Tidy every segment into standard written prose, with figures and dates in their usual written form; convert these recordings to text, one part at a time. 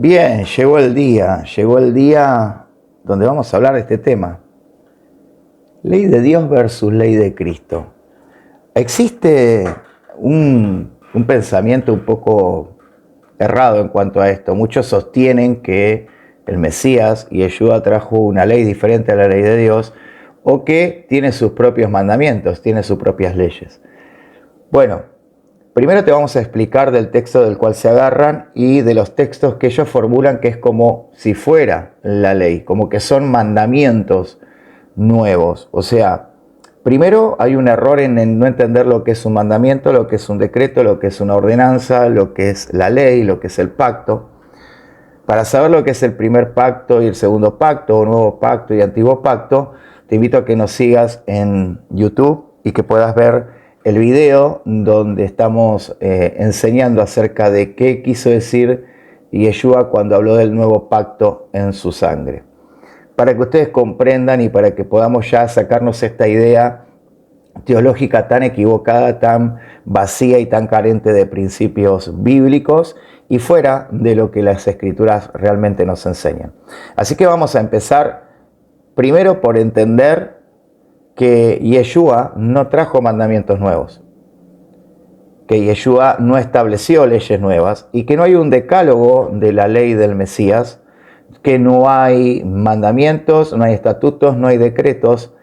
Bien, llegó el día donde vamos a hablar de este tema. Ley de Dios versus ley de Cristo. Existe un pensamiento un poco errado en cuanto a esto. Muchos sostienen que el Mesías, Yeshua, trajo una ley diferente a la ley de Dios o que tiene sus propios mandamientos, tiene sus propias leyes. Bueno, primero te vamos a explicar del texto del cual se agarran y de los textos que ellos formulan que es como si fuera la ley, como que son mandamientos nuevos. O sea, primero hay un error en no entender lo que es un mandamiento, lo que es un decreto, lo que es una ordenanza, lo que es la ley, lo que es el pacto. Para saber lo que es el primer pacto y el segundo pacto, o nuevo pacto y antiguo pacto, te invito a que nos sigas en YouTube y que puedas ver el video donde estamos enseñando acerca de qué quiso decir Yeshua cuando habló del nuevo pacto en su sangre. Para que ustedes comprendan y para que podamos ya sacarnos esta idea teológica tan equivocada, tan vacía y tan carente de principios bíblicos y fuera de lo que las escrituras realmente nos enseñan. Así que vamos a empezar primero por entender que Yeshua no trajo mandamientos nuevos, que Yeshua no estableció leyes nuevas y que no hay un decálogo de la ley del Mesías, que no hay mandamientos, no hay estatutos, no hay decretos.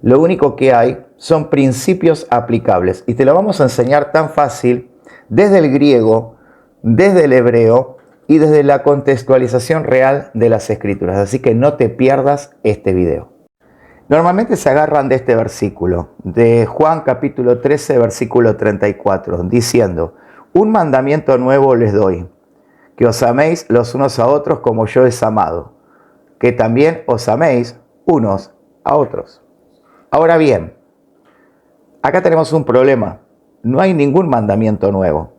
Lo único que hay son principios aplicables y te lo vamos a enseñar tan fácil desde el griego, desde el hebreo y desde la contextualización real de las escrituras. Así que no te pierdas este video. Normalmente se agarran de este versículo, de Juan capítulo 13, versículo 34, diciendo: un mandamiento nuevo les doy, que os améis los unos a otros como yo os amado, que también os améis unos a otros. Ahora bien, acá tenemos un problema. No hay ningún mandamiento nuevo.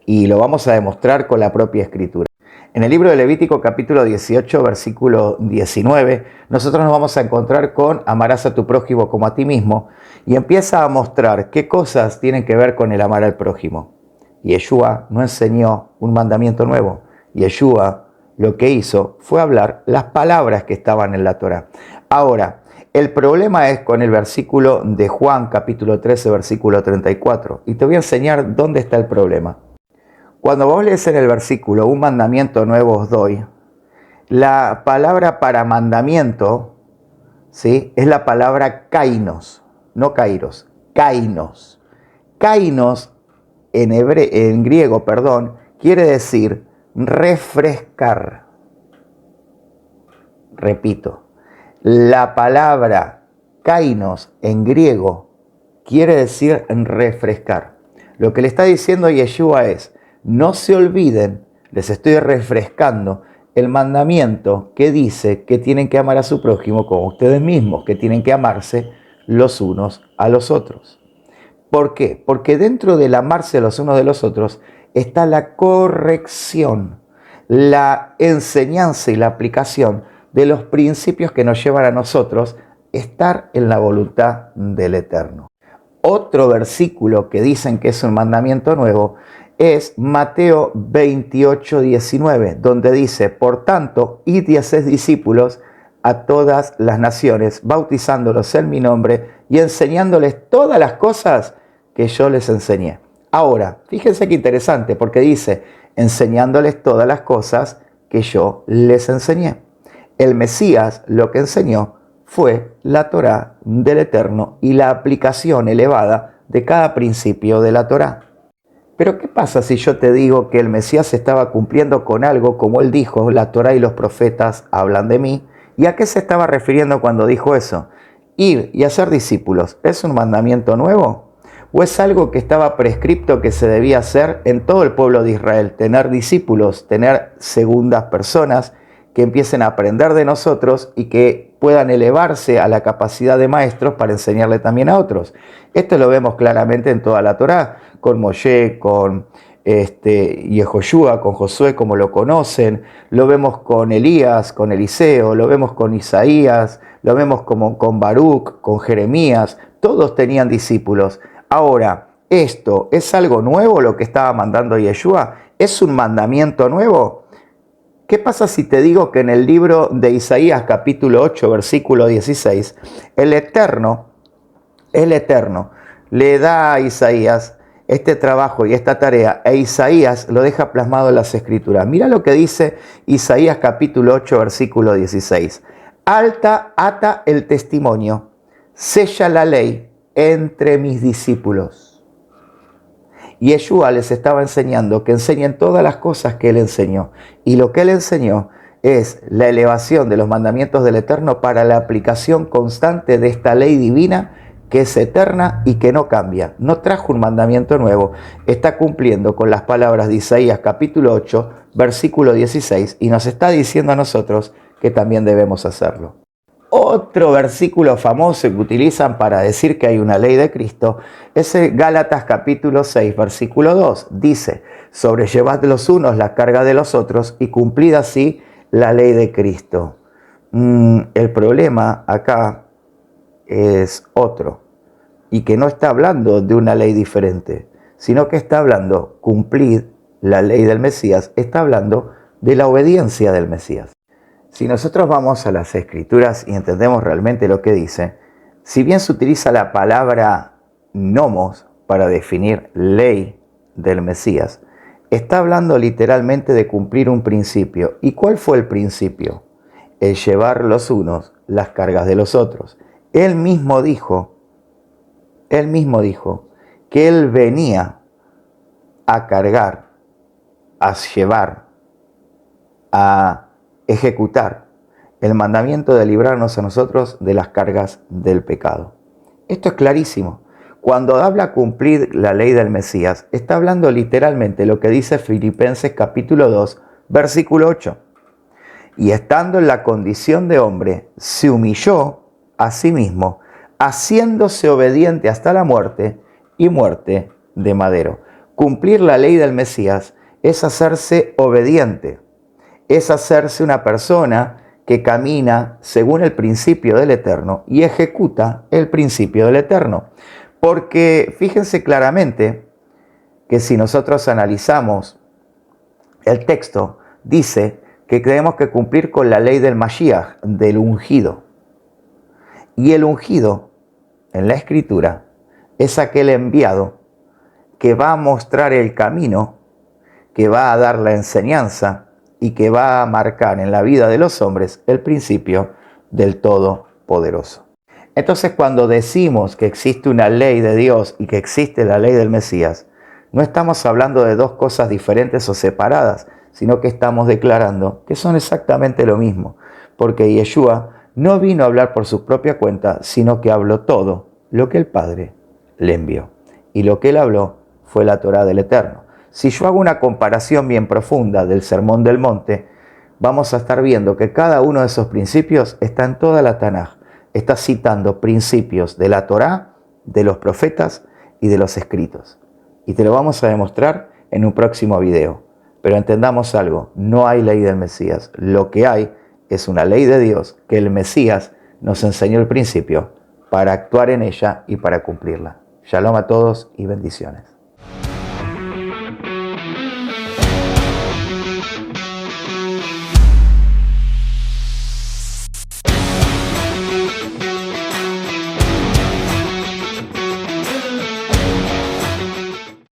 Y lo vamos a demostrar con la propia escritura. En el libro de Levítico capítulo 18, versículo 19, nosotros nos vamos a encontrar con amarás a tu prójimo como a ti mismo. Y empieza a mostrar qué cosas tienen que ver con el amar al prójimo. Yeshua no enseñó un mandamiento nuevo. Yeshua lo que hizo fue hablar las palabras que estaban en la Torá. Ahora, el problema es con el versículo de Juan capítulo 13, versículo 34. Y te voy a enseñar dónde está el problema. Cuando vos lees en el versículo, un mandamiento nuevo os doy, la palabra para mandamiento, ¿sí?, es la palabra kainos, no kairos, kainos. Kainos en griego, quiere decir refrescar. Repito, la palabra kainos en griego quiere decir refrescar. Lo que le está diciendo Yeshua es: no se olviden, les estoy refrescando el mandamiento que dice que tienen que amar a su prójimo como ustedes mismos, que tienen que amarse los unos a los otros. ¿Por qué? Porque dentro del amarse los unos de los otros está la corrección, la enseñanza y la aplicación de los principios que nos llevan a nosotros estar en la voluntad del Eterno. Otro versículo que dicen que es un mandamiento nuevo es Mateo 28, 19, donde dice: por tanto, id y haced discípulos a todas las naciones, bautizándolos en mi nombre y enseñándoles todas las cosas que yo les enseñé. Ahora, fíjense qué interesante, porque dice: enseñándoles todas las cosas que yo les enseñé. El Mesías lo que enseñó fue la Torá del Eterno y la aplicación elevada de cada principio de la Torá. Pero ¿qué pasa si yo te digo que el Mesías estaba cumpliendo con algo como él dijo: la Torá y los profetas hablan de mí? ¿Y a qué se estaba refiriendo cuando dijo eso? Ir y hacer discípulos, ¿es un mandamiento nuevo? ¿O es algo que estaba prescripto que se debía hacer en todo el pueblo de Israel? Tener discípulos, tener segundas personas que empiecen a aprender de nosotros y que puedan elevarse a la capacidad de maestros para enseñarle también a otros. Esto lo vemos claramente en toda la Torá, con Moshe, con Yehoshua, con Josué, como lo conocen, lo vemos con Elías, con Eliseo, lo vemos con Isaías, lo vemos como con Baruch, con Jeremías. Todos tenían discípulos. Ahora, ¿esto es algo nuevo lo que estaba mandando Yeshua? ¿Es un mandamiento nuevo? ¿Qué pasa si te digo que en el libro de Isaías capítulo 8 versículo 16, el Eterno, le da a Isaías este trabajo y esta tarea, e Isaías lo deja plasmado en las Escrituras? Mira lo que dice Isaías capítulo 8 versículo 16. Ata el testimonio, sella la ley entre mis discípulos. Y Yeshua les estaba enseñando que enseñen todas las cosas que él enseñó. Y lo que él enseñó es la elevación de los mandamientos del Eterno para la aplicación constante de esta ley divina que es eterna y que no cambia. No trajo un mandamiento nuevo, está cumpliendo con las palabras de Isaías capítulo 8, versículo 16, y nos está diciendo a nosotros que también debemos hacerlo. Otro versículo famoso que utilizan para decir que hay una ley de Cristo es el Gálatas capítulo 6, versículo 2. Dice, sobrellevad los unos la carga de los otros y cumplid así la ley de Cristo. El problema acá es otro, y que no está hablando de una ley diferente, sino que está hablando, cumplid la ley del Mesías, está hablando de la obediencia del Mesías. Si nosotros vamos a las Escrituras y entendemos realmente lo que dice, si bien se utiliza la palabra nomos para definir ley del Mesías, está hablando literalmente de cumplir un principio. ¿Y cuál fue el principio? El llevar los unos las cargas de los otros. Él mismo dijo que él venía a cargar, a llevar, a ejecutar el mandamiento de librarnos a nosotros de las cargas del pecado. Esto es clarísimo. Cuando habla cumplir la ley del Mesías, está hablando literalmente lo que dice Filipenses capítulo 2, versículo 8. Y estando en la condición de hombre, se humilló a sí mismo, haciéndose obediente hasta la muerte y muerte de madero. Cumplir la ley del Mesías es hacerse obediente, es hacerse una persona que camina según el principio del Eterno y ejecuta el principio del Eterno. Porque fíjense claramente que si nosotros analizamos el texto, dice que tenemos que cumplir con la ley del Mashiach, del ungido. Y el ungido, en la Escritura, es aquel enviado que va a mostrar el camino, que va a dar la enseñanza y que va a marcar en la vida de los hombres el principio del Todopoderoso. Entonces, cuando decimos que existe una ley de Dios y que existe la ley del Mesías, no estamos hablando de dos cosas diferentes o separadas, sino que estamos declarando que son exactamente lo mismo, porque Yeshua no vino a hablar por su propia cuenta, sino que habló todo lo que el Padre le envió. Y lo que él habló fue la Torá del Eterno. Si yo hago una comparación bien profunda del Sermón del Monte, vamos a estar viendo que cada uno de esos principios está en toda la Tanaj. Está citando principios de la Torá, de los profetas y de los escritos. Y te lo vamos a demostrar en un próximo video. Pero entendamos algo, no hay ley del Mesías. Lo que hay es una ley de Dios que el Mesías nos enseñó el principio para actuar en ella y para cumplirla. Shalom a todos y bendiciones.